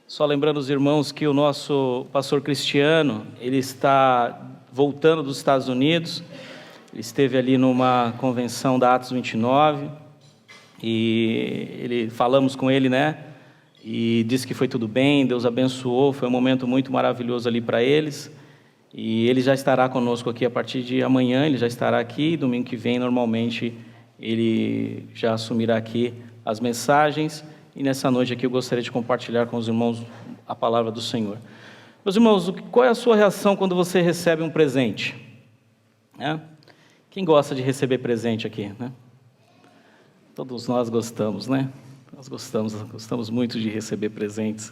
Só lembrando os irmãos que o nosso pastor Cristiano, ele está voltando dos Estados Unidos. Ele esteve ali numa convenção da Atos 29 e falamos com ele, né? E disse que foi tudo bem, Deus abençoou, foi um momento muito maravilhoso ali para eles. E ele já estará conosco aqui a partir de amanhã, ele já estará aqui, domingo que vem, normalmente, ele já assumirá aqui as mensagens. E nessa noite aqui eu gostaria de compartilhar com os irmãos a palavra do Senhor. Meus irmãos, qual é a sua reação quando você recebe um presente? Quem gosta de receber presente aqui, né? Todos nós gostamos, né? Nós gostamos muito de receber presentes.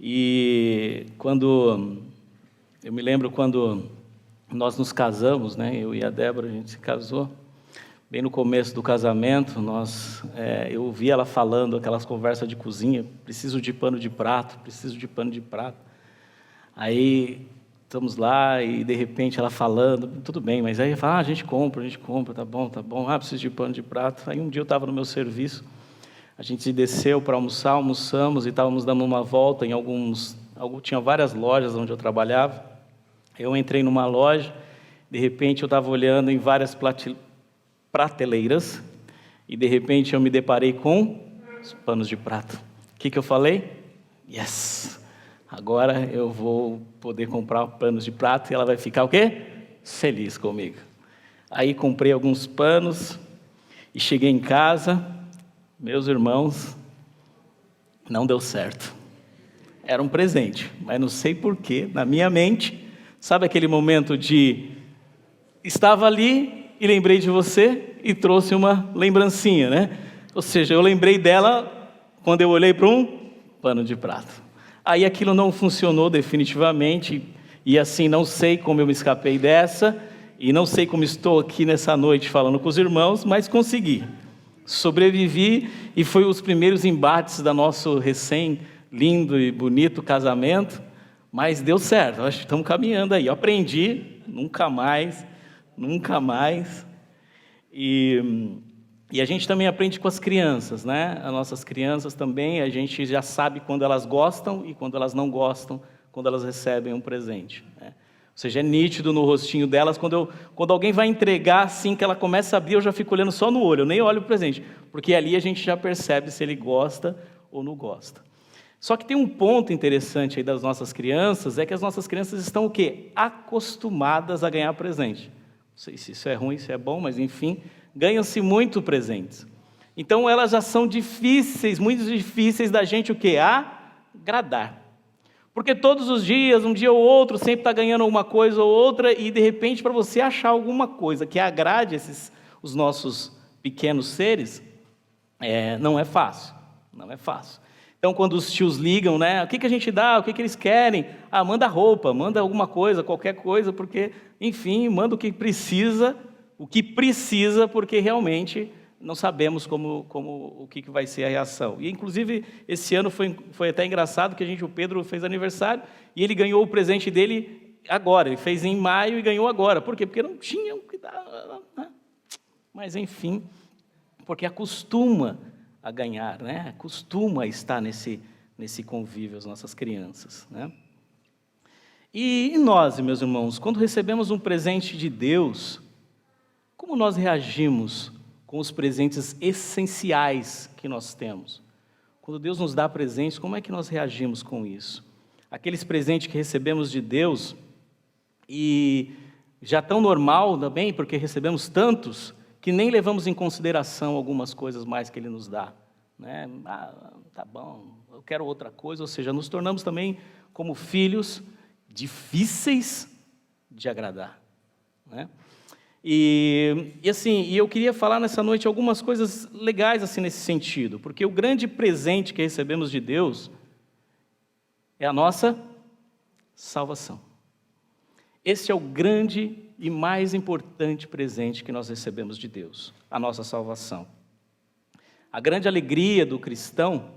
E eu me lembro quando nós nos casamos, né? Eu e a Débora, a gente se casou. Bem no começo do casamento, eu ouvi ela falando aquelas conversas de cozinha, preciso de pano de prato. Aí estamos lá e de repente ela falando, tudo bem, mas aí fala, a gente compra, tá bom, preciso de pano de prato. Aí um dia eu estava no meu serviço, a gente desceu para almoçar, almoçamos e estávamos dando uma volta tinha várias lojas onde eu trabalhava. Eu entrei numa loja, de repente eu estava olhando em várias prateleiras e de repente eu me deparei com os panos de prato. O que eu falei? Yes! Agora eu vou poder comprar panos de prato e ela vai ficar o quê? Feliz comigo. Aí comprei alguns panos e cheguei em casa, meus irmãos, não deu certo. Era um presente, mas não sei porquê, na minha mente, sabe aquele momento de estava ali e lembrei de você e trouxe uma lembrancinha, né? Ou seja, eu lembrei dela quando eu olhei para um pano de prato. Aí aquilo não funcionou definitivamente, e assim não sei como eu me escapei dessa, e não sei como estou aqui nessa noite falando com os irmãos, mas consegui. Sobrevivi, e foi os primeiros embates da nosso lindo e bonito casamento, mas deu certo, acho que estamos caminhando aí. Eu aprendi, nunca mais. E a gente também aprende com as crianças, né? As nossas crianças também, a gente já sabe quando elas gostam e quando elas não gostam, quando elas recebem um presente, né? Ou seja, é nítido no rostinho delas, quando alguém vai entregar, assim que ela começa a abrir, eu já fico olhando só no olho, eu nem olho o presente, porque ali a gente já percebe se ele gosta ou não gosta. Só que tem um ponto interessante aí das nossas crianças, é que as nossas crianças estão o quê? Acostumadas a ganhar presente. Não sei se isso é ruim, se é bom, mas enfim, ganham-se muito presentes. Então elas já são difíceis, muito difíceis da gente o quê? Agradar. Porque todos os dias, um dia ou outro, sempre está ganhando alguma coisa ou outra, e de repente para você achar alguma coisa que agrade os nossos pequenos seres, não é fácil. Então, quando os tios ligam, né, o que a gente dá, o que eles querem? Manda roupa, manda alguma coisa, qualquer coisa, porque, enfim, manda o que precisa, porque realmente não sabemos o que vai ser a reação. E, inclusive, esse ano foi até engraçado, que o Pedro fez aniversário, e ele ganhou o presente dele agora, ele fez em maio e ganhou agora. Por quê? Porque não tinha o que dar, né? Mas, enfim, porque acostuma a ganhar, né? Acostuma a estar nesse convívio as nossas crianças, né? E nós, meus irmãos, quando recebemos um presente de Deus, como nós reagimos com os presentes essenciais que nós temos? Quando Deus nos dá presentes, como é que nós reagimos com isso? Aqueles presentes que recebemos de Deus, e já tão normal também, porque recebemos tantos, que nem levamos em consideração algumas coisas mais que Ele nos dá, né? Tá bom, eu quero outra coisa, ou seja, nos tornamos também como filhos difíceis de agradar, né? E eu queria falar nessa noite algumas coisas legais assim nesse sentido, porque o grande presente que recebemos de Deus é a nossa salvação. Esse é o grande e mais importante presente que nós recebemos de Deus, a nossa salvação. A grande alegria do cristão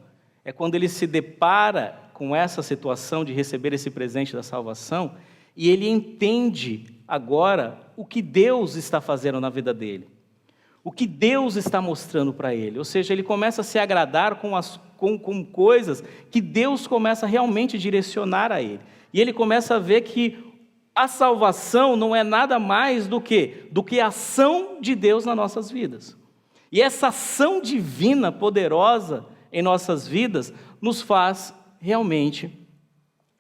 é quando ele se depara com essa situação de receber esse presente da salvação e ele entende agora o que Deus está fazendo na vida dele. o que Deus está mostrando para ele. Ou seja, ele começa a se agradar com coisas que Deus começa realmente a direcionar a ele. E ele começa a ver que a salvação não é nada mais do que a ação de Deus nas nossas vidas. E essa ação divina, poderosa em nossas vidas, nos faz realmente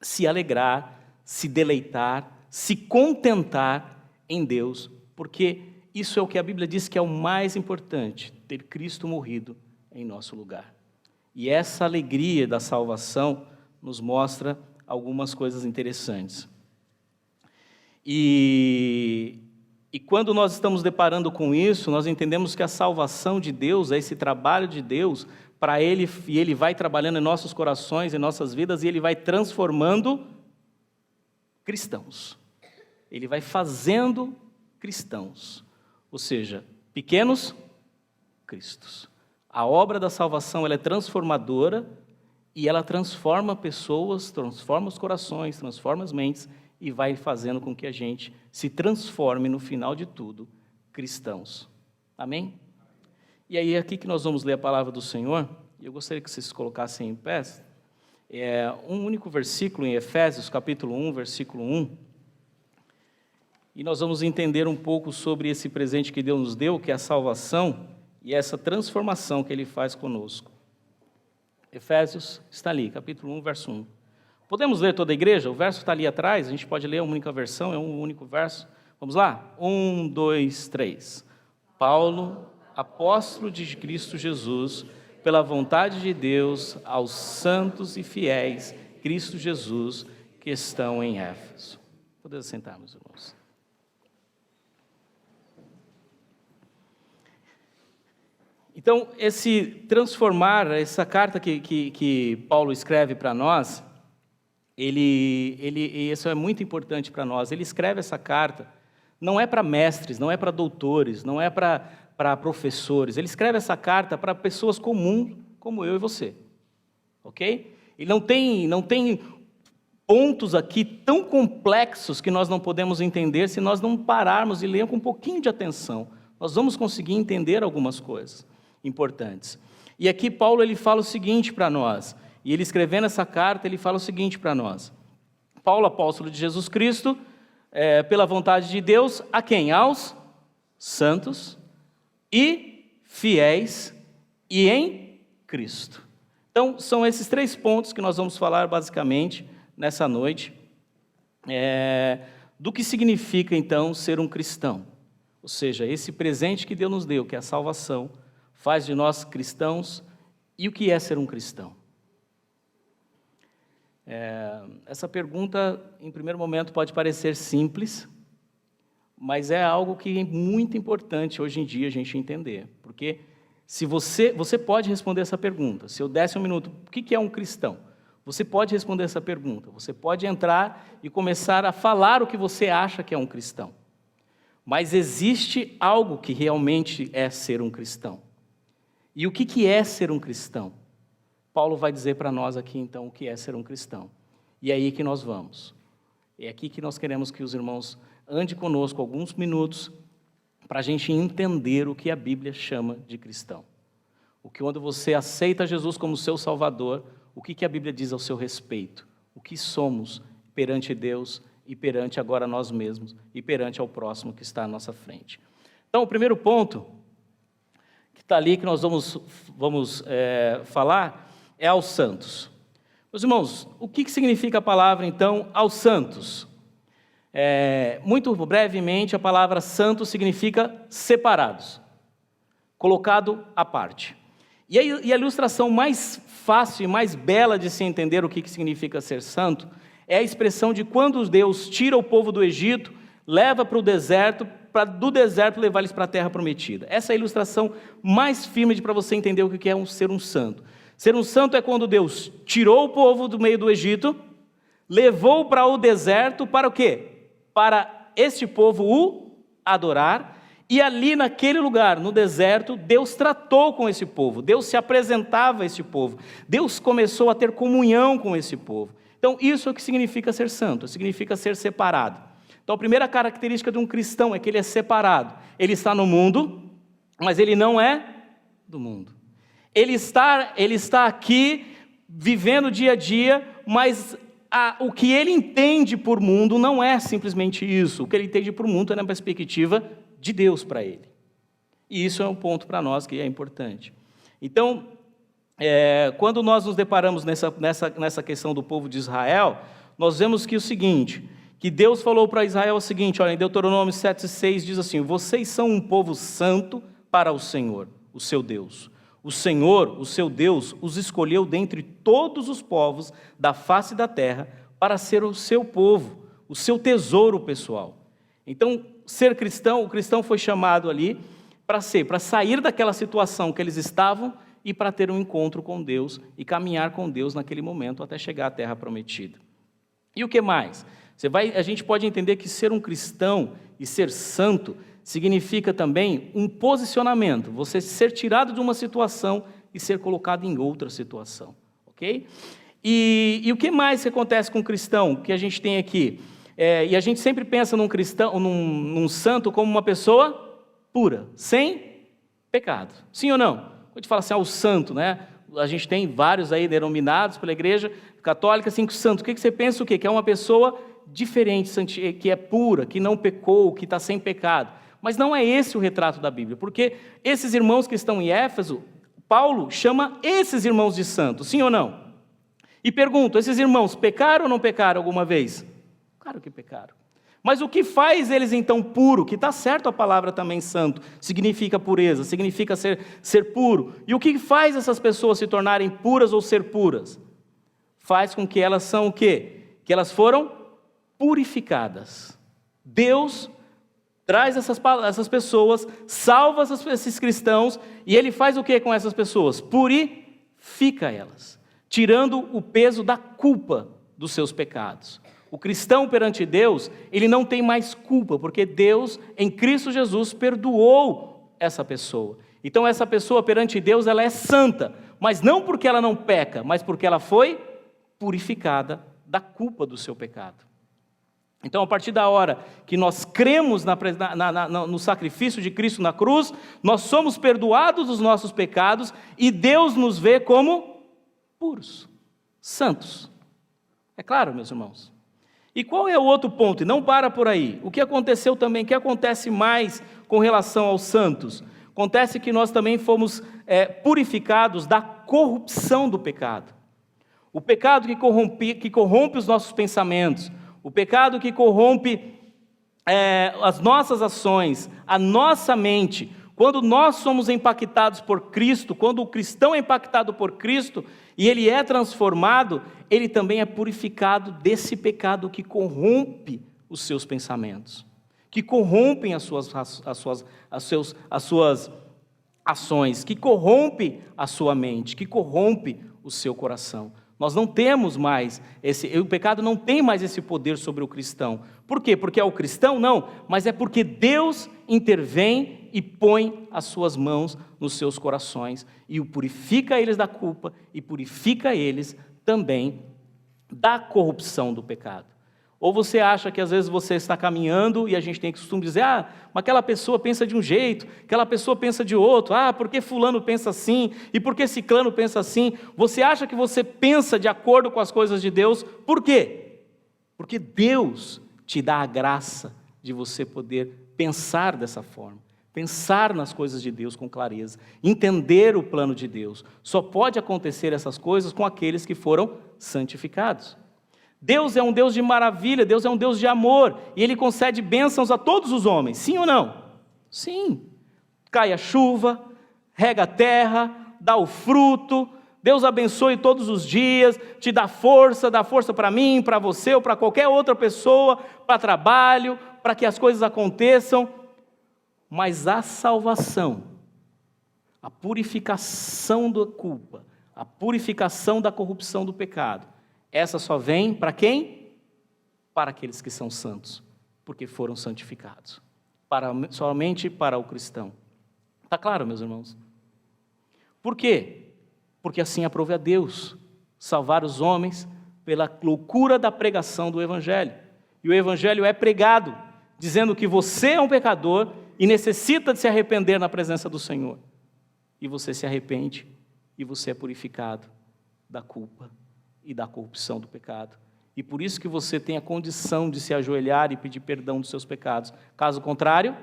se alegrar, se deleitar, se contentar em Deus, porque isso é o que a Bíblia diz que é o mais importante, ter Cristo morrido em nosso lugar. E essa alegria da salvação nos mostra algumas coisas interessantes. E quando nós estamos deparando com isso, nós entendemos que a salvação de Deus é esse trabalho de Deus para Ele, e Ele vai trabalhando em nossos corações, em nossas vidas, e Ele vai transformando cristãos. Ele vai fazendo cristãos, ou seja, pequenos cristos. A obra da salvação ela é transformadora e ela transforma pessoas, transforma os corações, transforma as mentes e vai fazendo com que a gente se transforme no final de tudo, cristãos. Amém? E aí é aqui que nós vamos ler a palavra do Senhor, e eu gostaria que vocês se colocassem em pé. É um único versículo em Efésios, capítulo 1, versículo 1. E nós vamos entender um pouco sobre esse presente que Deus nos deu, que é a salvação, e essa transformação que Ele faz conosco. Efésios está ali, capítulo 1, verso 1. Podemos ler toda a igreja? O verso está ali atrás, a gente pode ler uma única versão, é um único verso. Vamos lá? 1, 2, 3. Paulo, apóstolo de Cristo Jesus, pela vontade de Deus, aos santos e fiéis, Cristo Jesus, que estão em Éfeso. Podemos sentar, meus irmãos. Então, esse transformar, essa carta que Paulo escreve para nós, isso é muito importante para nós. Ele escreve essa carta, não é para mestres, não é para doutores, não é para professores. Ele escreve essa carta para pessoas comuns, como eu e você. Ok? E não tem pontos aqui tão complexos que nós não podemos entender se nós não pararmos e lermos com um pouquinho de atenção. Nós vamos conseguir entender algumas coisas importantes. E aqui Paulo ele fala o seguinte para nós, e ele escrevendo essa carta, ele fala o seguinte para nós. Paulo, apóstolo de Jesus Cristo, pela vontade de Deus, a quem? Aos santos e fiéis e em Cristo. Então, são esses 3 pontos que nós vamos falar basicamente nessa noite, do que significa então ser um cristão. Ou seja, esse presente que Deus nos deu, que é a salvação, faz de nós cristãos. E o que é ser um cristão? Essa pergunta, em primeiro momento, pode parecer simples, mas é algo que é muito importante hoje em dia a gente entender. Porque se você pode responder essa pergunta. Se eu desse um minuto, o que é um cristão? Você pode responder essa pergunta. Você pode entrar e começar a falar o que você acha que é um cristão. Mas existe algo que realmente é ser um cristão. E o que é ser um cristão? Paulo vai dizer para nós aqui, então, o que é ser um cristão. E é aí que nós vamos. É aqui que nós queremos que os irmãos andem conosco alguns minutos para a gente entender o que a Bíblia chama de cristão. Quando você aceita Jesus como seu Salvador, o que a Bíblia diz ao seu respeito? O que somos perante Deus e perante agora nós mesmos e perante ao próximo que está à nossa frente. Então, o primeiro ponto que está ali, que nós vamos falar, é aos santos. Meus irmãos, o que significa a palavra, então, aos santos? Muito brevemente, a palavra santo significa separados, colocado à parte. E a ilustração mais fácil e mais bela de se entender o que significa ser santo é a expressão de quando Deus tira o povo do Egito, leva para o deserto, para do deserto levar eles para a terra prometida. Essa é a ilustração mais firme para você entender o que é ser um santo. Ser um santo é quando Deus tirou o povo do meio do Egito, levou para o deserto, para o quê? Para este povo o adorar, e ali naquele lugar, no deserto, Deus tratou com esse povo, Deus se apresentava a esse povo, Deus começou a ter comunhão com esse povo. Então isso é o que significa ser santo, significa ser separado. Então a primeira característica de um cristão é que ele é separado, ele está no mundo, mas ele não é do mundo. Ele está aqui vivendo dia a dia, mas o que ele entende por mundo não é simplesmente isso. O que ele entende por mundo é na perspectiva de Deus para ele. E isso é um ponto para nós que é importante. Então, quando nós nos deparamos nessa questão do povo de Israel, nós vemos que o seguinte, que Deus falou para Israel o seguinte, olha, em Deuteronômio 7,6 diz assim, vocês são um povo santo para o Senhor, o seu Deus. O Senhor, o seu Deus, os escolheu dentre todos os povos da face da terra para ser o seu povo, o seu tesouro pessoal. Então, ser cristão, o cristão foi chamado ali para sair daquela situação que eles estavam e para ter um encontro com Deus e caminhar com Deus naquele momento até chegar à terra prometida. E o que mais? A gente pode entender que ser um cristão e ser santo significa também um posicionamento, você ser tirado de uma situação e ser colocado em outra situação, ok? E o que mais que acontece com o cristão, que a gente tem aqui? E a gente sempre pensa num cristão, num santo como uma pessoa pura, sem pecado, sim ou não? Quando a gente fala assim, o santo, né? A gente tem vários aí denominados pela igreja católica, assim, santo, o que você pensa o quê? Que é uma pessoa diferente, que é pura, que não pecou, que está sem pecado. Mas não é esse o retrato da Bíblia, porque esses irmãos que estão em Éfeso, Paulo chama esses irmãos de santos, sim ou não? E pergunto, esses irmãos pecaram ou não pecaram alguma vez? Claro que pecaram. Mas o que faz eles então puro, que está certo a palavra também santo, significa pureza, significa ser puro. E o que faz essas pessoas se tornarem puras ou ser puras? Faz com que elas são o quê? Que elas foram purificadas. Deus traz essas pessoas, salva esses cristãos, e ele faz o que com essas pessoas? Purifica elas, tirando o peso da culpa dos seus pecados. O cristão perante Deus, ele não tem mais culpa, porque Deus, em Cristo Jesus, perdoou essa pessoa. Então essa pessoa perante Deus, ela é santa, mas não porque ela não peca, mas porque ela foi purificada da culpa do seu pecado. Então, a partir da hora que nós cremos no sacrifício de Cristo na cruz, nós somos perdoados dos nossos pecados e Deus nos vê como puros, santos. É claro, meus irmãos? E qual é o outro ponto? E não para por aí. O que aconteceu também, o que acontece mais com relação aos santos? Acontece que nós também fomos purificados da corrupção do pecado. O pecado que corrompe os nossos pensamentos, o pecado que corrompe as nossas ações, a nossa mente. Quando nós somos impactados por Cristo, quando o cristão é impactado por Cristo e ele é transformado, ele também é purificado desse pecado que corrompe os seus pensamentos, que corrompem as suas ações, que corrompe a sua mente, que corrompe o seu coração. Nós não temos mais o pecado não tem mais esse poder sobre o cristão. Por quê? Porque é o cristão? Não, mas é porque Deus intervém e põe as suas mãos nos seus corações e o purifica eles da culpa e purifica eles também da corrupção do pecado. Ou você acha que às vezes você está caminhando e a gente tem costume dizer, mas aquela pessoa pensa de um jeito, aquela pessoa pensa de outro, porque fulano pensa assim, e porque ciclano pensa assim. Você acha que você pensa de acordo com as coisas de Deus, por quê? Porque Deus te dá a graça de você poder pensar dessa forma, pensar nas coisas de Deus com clareza, entender o plano de Deus. Só pode acontecer essas coisas com aqueles que foram santificados. Deus é um Deus de maravilha, Deus é um Deus de amor, e Ele concede bênçãos a todos os homens, sim ou não? Sim. Cai a chuva, rega a terra, dá o fruto, Deus abençoe todos os dias, te dá força para mim, para você ou para qualquer outra pessoa, para trabalho, para que as coisas aconteçam, mas a salvação, a purificação da culpa, a purificação da corrupção do pecado, essa só vem para quem? Para aqueles que são santos, porque foram santificados. Somente para o cristão. Está claro, meus irmãos? Por quê? Porque assim aprove a Deus salvar os homens pela loucura da pregação do Evangelho. E o Evangelho é pregado, dizendo que você é um pecador e necessita de se arrepender na presença do Senhor. E você se arrepende e você é purificado da culpa e da corrupção do pecado. E por isso que você tem a condição de se ajoelhar e pedir perdão dos seus pecados. Caso contrário,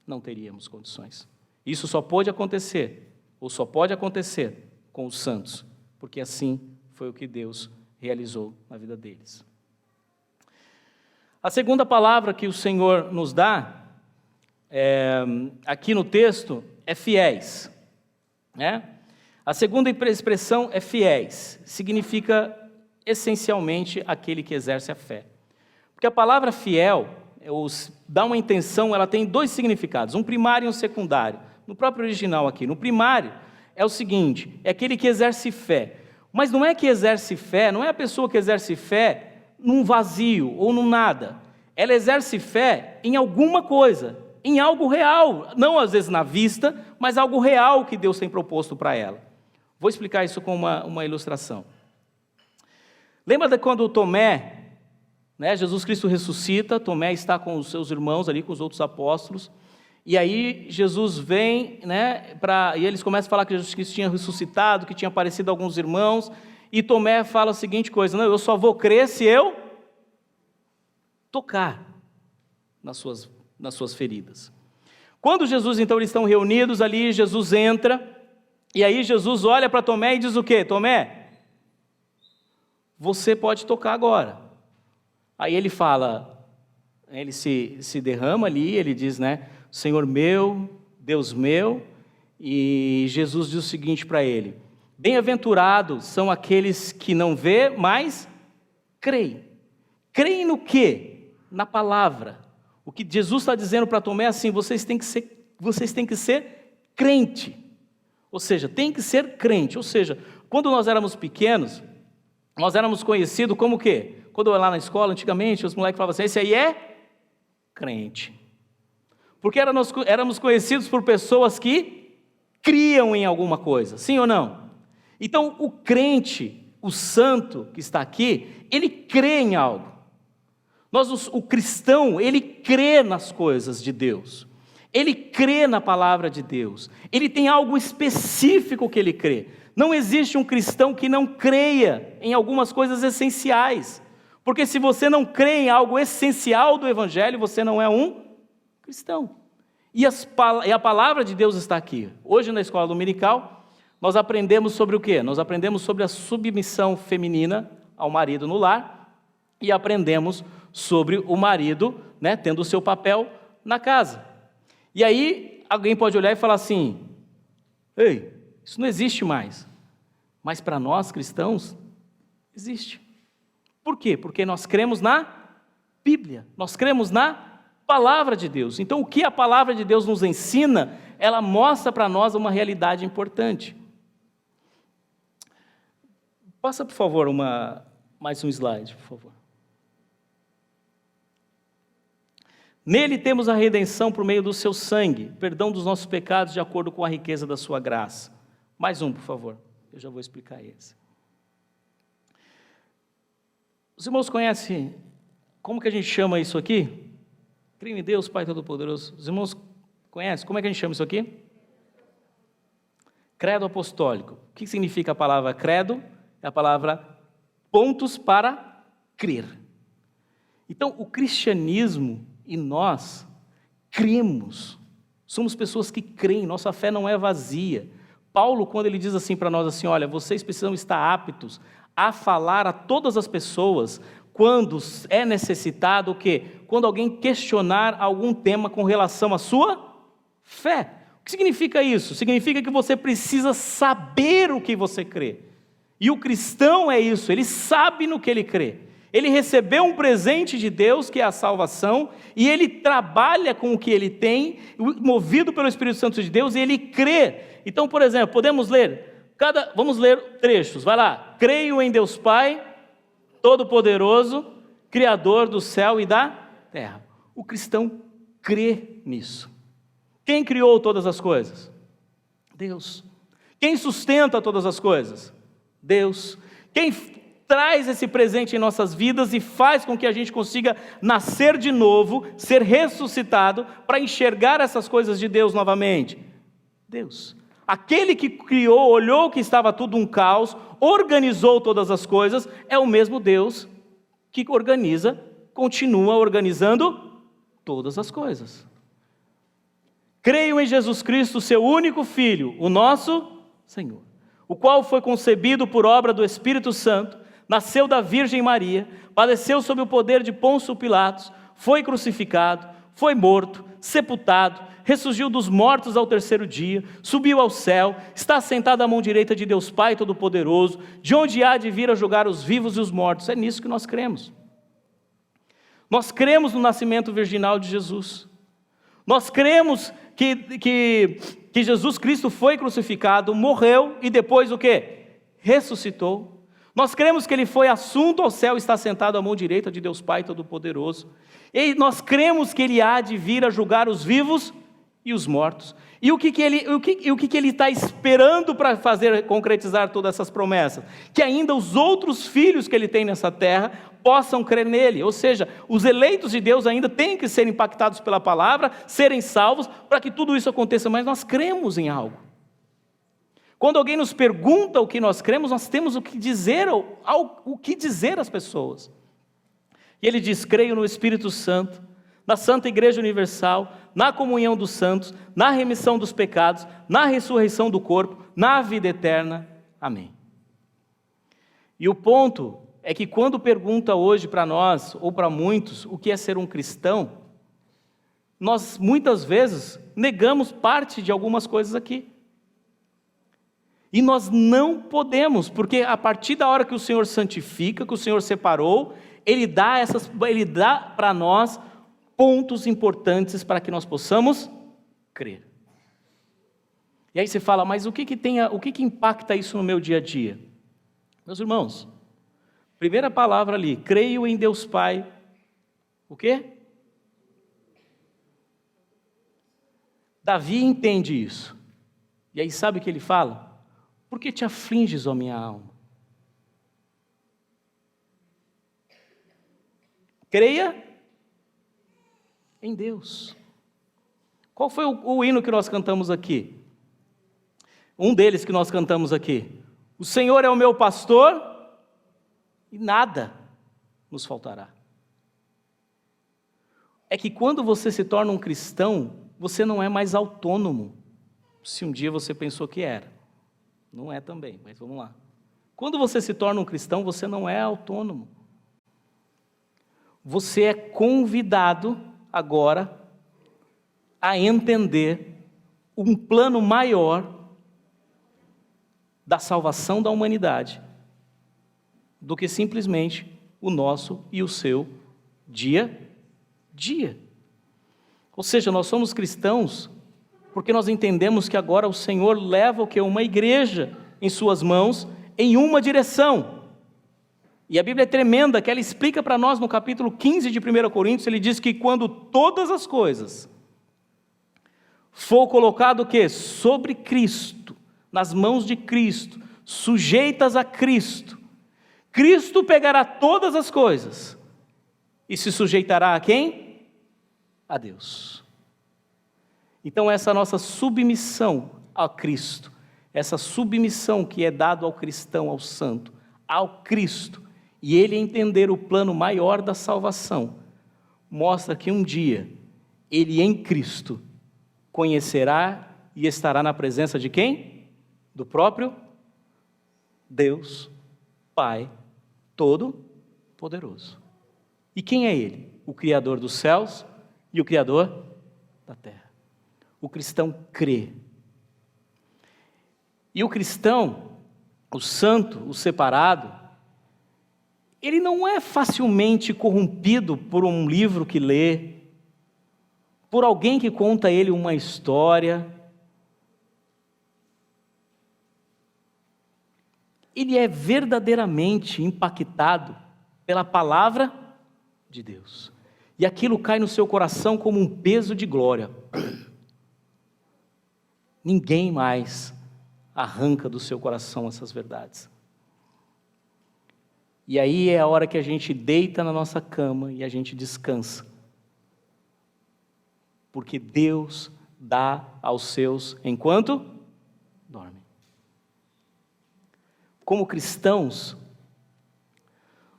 não teríamos condições. Isso só pode acontecer com os santos, porque assim foi o que Deus realizou na vida deles. A segunda palavra que o Senhor nos dá, aqui no texto, é fiéis. A segunda expressão é fiéis, significa essencialmente aquele que exerce a fé. Porque a palavra fiel, dá uma intenção, ela tem dois significados, um primário e um secundário. No próprio original aqui, no primário é o seguinte, é aquele que exerce fé. Mas não é que exerce fé, não é a pessoa que exerce fé num vazio ou num nada. Ela exerce fé em alguma coisa, em algo real, não às vezes na vista, mas algo real que Deus tem proposto para ela. Vou explicar isso com uma ilustração. Lembra de quando Tomé, Jesus Cristo ressuscita, Tomé está com os seus irmãos ali, com os outros apóstolos, e aí Jesus vem, e eles começam a falar que Jesus Cristo tinha ressuscitado, que tinha aparecido a alguns irmãos, e Tomé fala a seguinte coisa, não, eu só vou crer se eu tocar nas suas feridas. Quando Jesus, então, eles estão reunidos ali, Jesus entra, e aí Jesus olha para Tomé e diz o quê? Tomé, você pode tocar agora. Aí ele fala, ele se derrama ali, ele diz, Senhor meu, Deus meu, e Jesus diz o seguinte para ele, bem-aventurados são aqueles que não vê, mas creem. Creem no quê? Na palavra. O que Jesus está dizendo para Tomé é assim, vocês têm que ser crente. Ou seja, tem que ser crente. Ou seja, quando nós éramos pequenos, nós éramos conhecidos como o quê? Quando eu ia lá na escola, antigamente, os moleques falavam assim, esse aí é crente. Porque éramos conhecidos por pessoas que criam em alguma coisa, sim ou não? Então, o crente, o santo que está aqui, ele crê em algo. O cristão, ele crê nas coisas de Deus. Ele crê na palavra de Deus. Ele tem algo específico que ele crê. Não existe um cristão que não creia em algumas coisas essenciais. Porque se você não crê em algo essencial do Evangelho, você não é um cristão. E a palavra de Deus está aqui. Hoje na escola dominical, nós aprendemos sobre o quê? Nós aprendemos sobre a submissão feminina ao marido no lar e aprendemos sobre o marido, tendo o seu papel na casa. E aí, alguém pode olhar e falar assim, ei, isso não existe mais. Mas para nós cristãos, existe. Por quê? Porque nós cremos na Bíblia, nós cremos na palavra de Deus. Então, o que a palavra de Deus nos ensina, ela mostra para nós uma realidade importante. Passa, por favor, mais um slide, por favor. Nele temos a redenção por meio do seu sangue, perdão dos nossos pecados de acordo com a riqueza da sua graça. Mais um, por favor, eu já vou explicar esse. Os irmãos conhecem, como que a gente chama isso aqui? Creio em Deus, Pai Todo-Poderoso. Os irmãos conhecem, como é que a gente chama isso aqui? Credo apostólico. O que significa a palavra credo? É a palavra pontos para crer. Então, o cristianismo e nós cremos, somos pessoas que creem, nossa fé não é vazia. Paulo, quando ele diz assim para nós, assim, olha, vocês precisam estar aptos a falar a todas as pessoas, quando é necessitado o quê? Quando alguém questionar algum tema com relação à sua fé. O que significa isso? Significa que você precisa saber o que você crê. E o cristão é isso, ele sabe no que ele crê. Ele recebeu um presente de Deus, que é a salvação, e ele trabalha com o que ele tem, movido pelo Espírito Santo de Deus, e ele crê. Então, por exemplo, podemos ler, vamos ler trechos, vai lá. Creio em Deus Pai, Todo-Poderoso, Criador do céu e da terra. O cristão crê nisso. Quem criou todas as coisas? Deus. Quem sustenta todas as coisas? Deus. Quem traz esse presente em nossas vidas e faz com que a gente consiga nascer de novo, ser ressuscitado, para enxergar essas coisas de Deus novamente? Deus. Aquele que criou, olhou que estava tudo um caos, organizou todas as coisas, é o mesmo Deus que organiza, continua organizando todas as coisas. Creio em Jesus Cristo, seu único Filho, o nosso Senhor, o qual foi concebido por obra do Espírito Santo, nasceu da Virgem Maria, padeceu sob o poder de Pôncio Pilatos, foi crucificado, foi morto, sepultado, ressurgiu dos mortos ao terceiro dia, subiu ao céu, está sentado à mão direita de Deus Pai Todo-Poderoso, de onde há de vir a julgar os vivos e os mortos. É nisso que nós cremos. Nós cremos no nascimento virginal de Jesus. Nós cremos que Jesus Cristo foi crucificado, morreu e depois o quê? Ressuscitou. Nós cremos que Ele foi assunto ao céu e está sentado à mão direita de Deus Pai Todo-Poderoso. E nós cremos que Ele há de vir a julgar os vivos e os mortos. E o que Ele está esperando para fazer concretizar todas essas promessas? Que ainda os outros filhos que Ele tem nessa terra possam crer nele. Ou seja, os eleitos de Deus ainda têm que ser impactados pela palavra, serem salvos, para que tudo isso aconteça. Mas nós cremos em algo. Quando alguém nos pergunta o que nós cremos, nós temos o que dizer às pessoas. E ele diz: creio no Espírito Santo, na Santa Igreja Universal, na comunhão dos santos, na remissão dos pecados, na ressurreição do corpo, na vida eterna. Amém. E o ponto é que quando pergunta hoje para nós, ou para muitos, o que é ser um cristão, nós muitas vezes negamos parte de algumas coisas aqui. E nós não podemos, porque a partir da hora que o Senhor santifica, que o Senhor separou, Ele dá para nós pontos importantes para que nós possamos crer. E aí você fala, mas o que impacta isso no meu dia a dia? Meus irmãos, primeira palavra ali, creio em Deus Pai, o quê? Davi entende isso. E aí sabe o que ele fala? Por que te afliges, ó minha alma? Creia em Deus. Qual foi o hino que nós cantamos aqui? Um deles que nós cantamos aqui. O Senhor é o meu pastor e nada nos faltará. É que quando você se torna um cristão, você não é mais autônomo, se um dia você pensou que era. Não é também, mas vamos lá. Quando você se torna um cristão, você não é autônomo. Você é convidado agora a entender um plano maior da salvação da humanidade do que simplesmente o nosso e o seu dia a dia. Ou seja, nós somos cristãos porque nós entendemos que agora o Senhor leva o que? Uma igreja em suas mãos, em uma direção. E a Bíblia é tremenda, que ela explica para nós no capítulo 15 de 1 Coríntios, ele diz que quando todas as coisas for colocado o quê? Sobre Cristo, nas mãos de Cristo, sujeitas a Cristo, Cristo pegará todas as coisas e se sujeitará a quem? A Deus. Então essa nossa submissão a Cristo, essa submissão que é dado ao cristão, ao santo, ao Cristo, e ele entender o plano maior da salvação, mostra que um dia, ele em Cristo, conhecerá e estará na presença de quem? Do próprio Deus, Pai Todo-Poderoso. E quem é Ele? O Criador dos céus e o Criador da terra. O cristão crê. E o cristão, o santo, o separado, ele não é facilmente corrompido por um livro que lê, por alguém que conta a ele uma história. Ele é verdadeiramente impactado pela palavra de Deus. E aquilo cai no seu coração como um peso de glória. Ninguém mais arranca do seu coração essas verdades. E aí é a hora que a gente deita na nossa cama e a gente descansa. Porque Deus dá aos seus enquanto dormem. Como cristãos,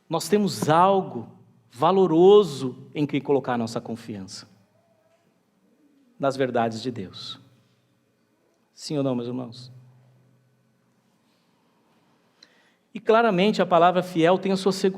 nós temos algo valoroso em que colocar nossa confiança. Nas verdades de Deus. Sim ou não, meus irmãos? E claramente a palavra fiel tem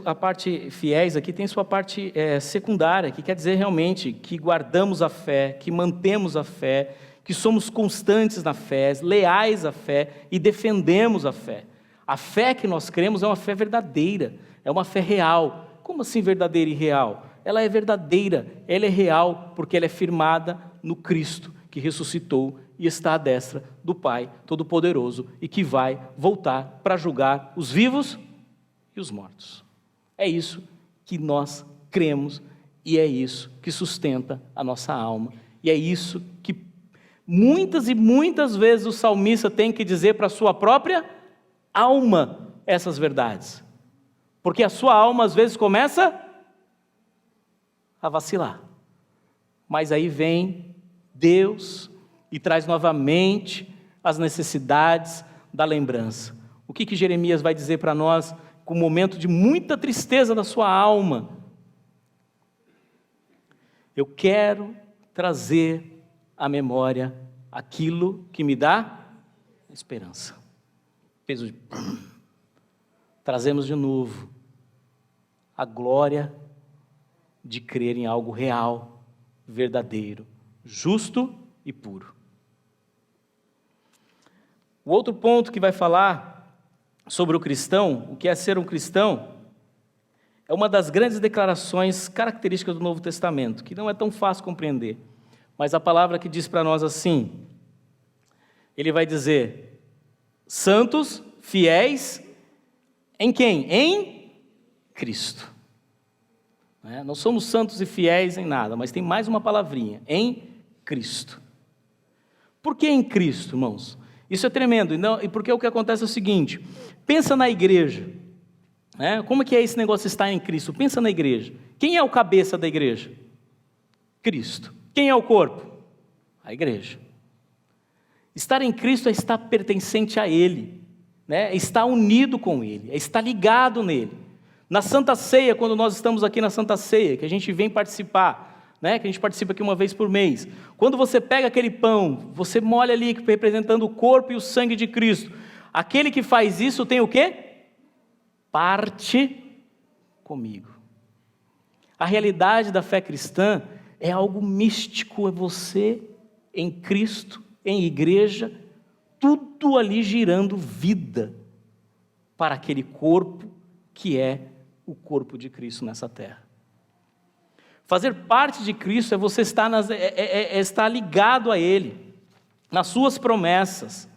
a parte fiéis aqui tem sua parte secundária, que quer dizer realmente que guardamos a fé, que mantemos a fé, que somos constantes na fé, leais à fé e defendemos a fé. A fé que nós cremos é uma fé verdadeira, é uma fé real. Como assim verdadeira e real? Ela é verdadeira, ela é real, porque ela é firmada no Cristo que ressuscitou e está à destra do Pai Todo-Poderoso e que vai voltar para julgar os vivos e os mortos. É isso que nós cremos e é isso que sustenta a nossa alma. E é isso que muitas e muitas vezes o salmista tem que dizer para a sua própria alma essas verdades. Porque a sua alma às vezes começa a vacilar. Mas aí vem Deus e traz novamente as necessidades da lembrança. O que Jeremias vai dizer para nós com um momento de muita tristeza da sua alma? Eu quero trazer à memória aquilo que me dá esperança. Peso de... Trazemos de novo a glória de crer em algo real, verdadeiro, justo e puro. O outro ponto que vai falar sobre o cristão, o que é ser um cristão, é uma das grandes declarações características do Novo Testamento, que não é tão fácil compreender, mas a palavra que diz para nós assim, ele vai dizer, santos, fiéis, em quem? Em Cristo. Não somos santos e fiéis em nada, mas tem mais uma palavrinha, em Cristo. Por que em Cristo, irmãos? Isso é tremendo, e porque o que acontece é o seguinte, pensa na igreja, como que é esse negócio de estar em Cristo? Pensa na igreja, quem é o cabeça da igreja? Cristo. Quem é o corpo? A igreja. Estar em Cristo é estar pertencente a Ele, é estar unido com Ele, é estar ligado nele. Na Santa Ceia, quando nós estamos aqui na Santa Ceia, que a gente vem participar, que a gente participa aqui uma vez por mês, quando você pega aquele pão, você molha ali, representando o corpo e o sangue de Cristo, aquele que faz isso tem o quê? Parte comigo. A realidade da fé cristã é algo místico, é você em Cristo, em igreja, tudo ali girando vida para aquele corpo que é o corpo de Cristo nessa terra. Fazer parte de Cristo é você estar ligado a Ele, nas suas promessas.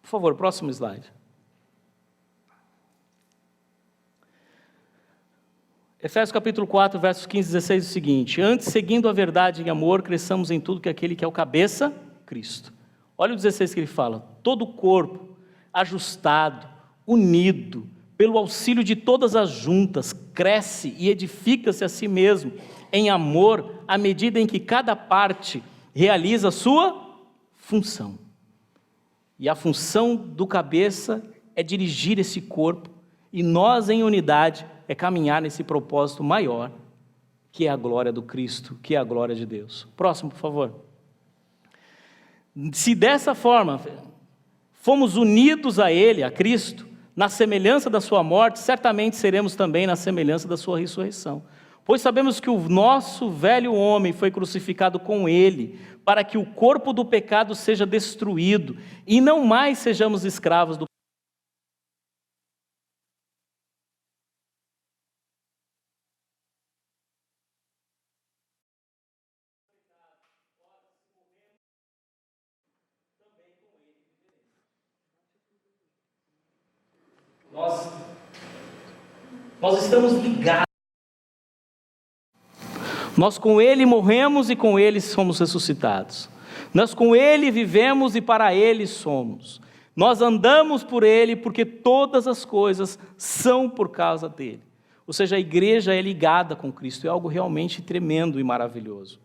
Por favor, próximo slide. Efésios capítulo 4, versos 15 e 16, o seguinte, antes, seguindo a verdade em amor, cresçamos em tudo que aquele que é o cabeça, Cristo. Olha o 16 que ele fala, todo o corpo, ajustado, unido, pelo auxílio de todas as juntas, cresce e edifica-se a si mesmo, em amor, à medida em que cada parte realiza a sua função. E a função do cabeça é dirigir esse corpo, e nós em unidade é caminhar nesse propósito maior, que é a glória do Cristo, que é a glória de Deus. Próximo, por favor. Se dessa forma fomos unidos a Ele, a Cristo, na semelhança da sua morte, certamente seremos também na semelhança da sua ressurreição. Pois sabemos que o nosso velho homem foi crucificado com Ele, para que o corpo do pecado seja destruído, e não mais sejamos escravos do Nós estamos ligados. Nós com Ele morremos e com Ele somos ressuscitados. Nós com Ele vivemos e para Ele somos. Nós andamos por Ele porque todas as coisas são por causa dEle. Ou seja, a igreja é ligada com Cristo, é algo realmente tremendo e maravilhoso.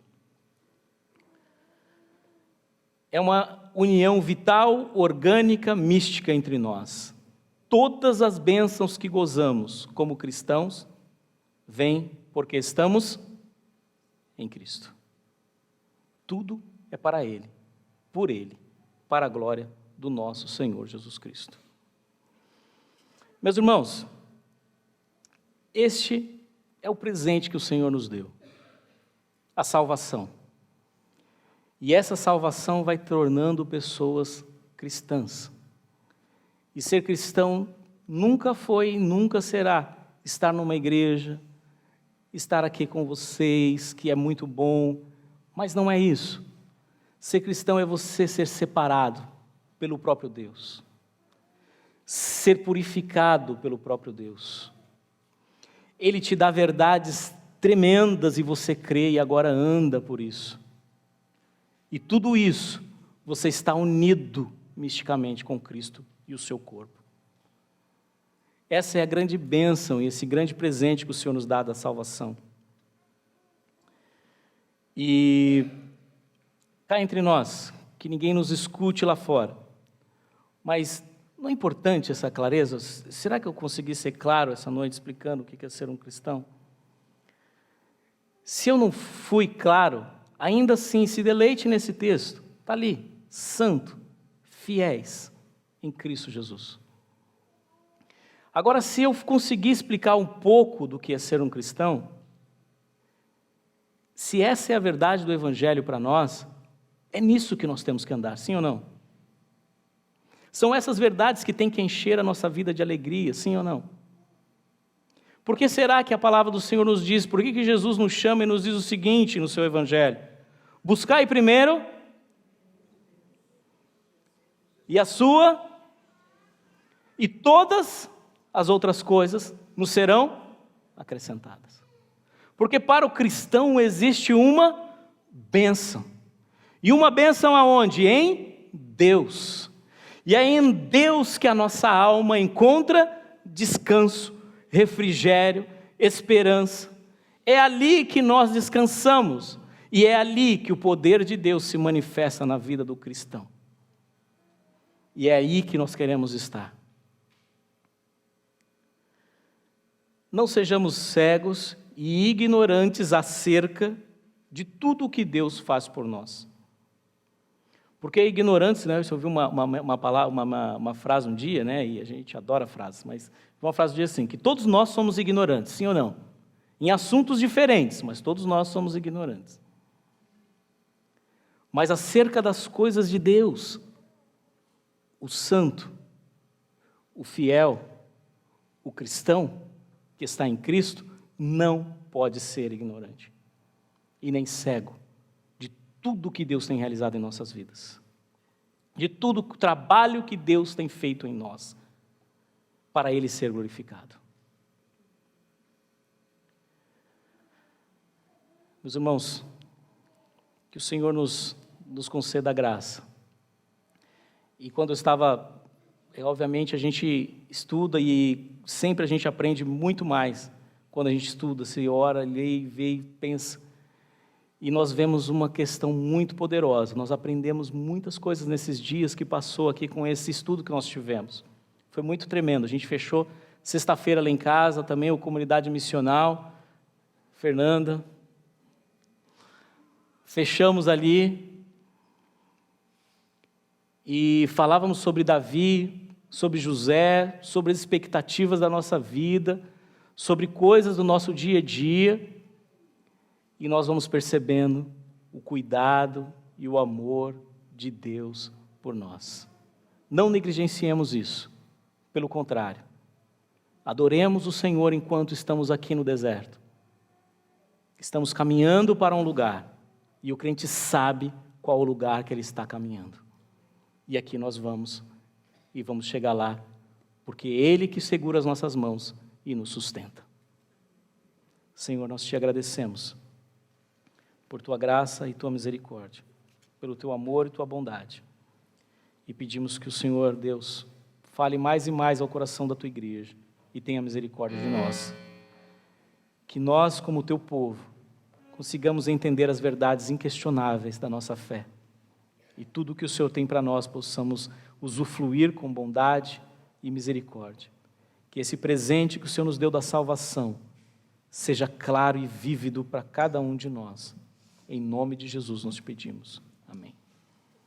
É uma união vital, orgânica, mística entre nós. Todas as bênçãos que gozamos como cristãos vêm porque estamos em Cristo. Tudo é para Ele, por Ele, para a glória do nosso Senhor Jesus Cristo. Meus irmãos, este é o presente que o Senhor nos deu, a salvação. E essa salvação vai tornando pessoas cristãs. E ser cristão nunca foi e nunca será estar numa igreja, estar aqui com vocês, que é muito bom, mas não é isso. Ser cristão é você ser separado pelo próprio Deus, ser purificado pelo próprio Deus. Ele te dá verdades tremendas e você crê e agora anda por isso. E tudo isso, você está unido misticamente com Cristo e o seu corpo. Essa é a grande bênção e esse grande presente que o Senhor nos dá da salvação. E cá entre nós, que ninguém nos escute lá fora, mas não é importante essa clareza? Será que eu consegui ser claro essa noite explicando o que é ser um cristão? Se eu não fui claro, ainda assim se deleite nesse texto, está ali, santo, fiéis em Cristo Jesus. Agora, se eu conseguir explicar um pouco do que é ser um cristão, se essa é a verdade do Evangelho para nós, é nisso que nós temos que andar, sim ou não? São essas verdades que têm que encher a nossa vida de alegria, sim ou não? Por que será que a palavra do Senhor nos diz, por que Jesus nos chama e nos diz o seguinte no seu Evangelho? Buscai primeiro, e a sua, e todas as outras coisas nos serão acrescentadas. Porque para o cristão existe uma bênção. E uma bênção aonde? Em Deus. E é em Deus que a nossa alma encontra descanso, refrigério, esperança. É ali que nós descansamos. E é ali que o poder de Deus se manifesta na vida do cristão. E é aí que nós queremos estar. Não sejamos cegos e ignorantes acerca de tudo o que Deus faz por nós. Porque ignorantes, né? Eu ouvi uma frase um dia, né? E a gente adora frases, mas uma frase diz assim, que todos nós somos ignorantes, sim ou não? Em assuntos diferentes, mas todos nós somos ignorantes. Mas acerca das coisas de Deus, o santo, o fiel, o cristão que está em Cristo, não pode ser ignorante e nem cego de tudo que Deus tem realizado em nossas vidas, de todo o trabalho que Deus tem feito em nós, para Ele ser glorificado. Meus irmãos, que o Senhor nos conceda a graça. E quando eu estava, obviamente a gente estuda e sempre a gente aprende muito mais quando a gente estuda, se ora, lê, vê e pensa. E nós vemos uma questão muito poderosa, nós aprendemos muitas coisas nesses dias que passou aqui com esse estudo que nós tivemos. Foi muito tremendo, a gente fechou sexta-feira lá em casa, também a comunidade missional, Fernanda, fechamos ali e falávamos sobre Davi, sobre José, sobre as expectativas da nossa vida, sobre coisas do nosso dia a dia, e nós vamos percebendo o cuidado e o amor de Deus por nós. Não negligenciemos isso, pelo contrário, adoremos o Senhor enquanto estamos aqui no deserto. Estamos caminhando para um lugar, e o crente sabe qual o lugar que ele está caminhando. E aqui nós vamos, e vamos chegar lá, porque é Ele que segura as nossas mãos e nos sustenta. Senhor, nós te agradecemos por Tua graça e Tua misericórdia, pelo Teu amor e Tua bondade. E pedimos que o Senhor, Deus, fale mais e mais ao coração da tua igreja e tenha misericórdia de nós. Que nós, como teu povo, consigamos entender as verdades inquestionáveis da nossa fé. E tudo o que o Senhor tem para nós possamos usufruir com bondade e misericórdia. Que esse presente que o Senhor nos deu da salvação seja claro e vívido para cada um de nós. Em nome de Jesus nós te pedimos.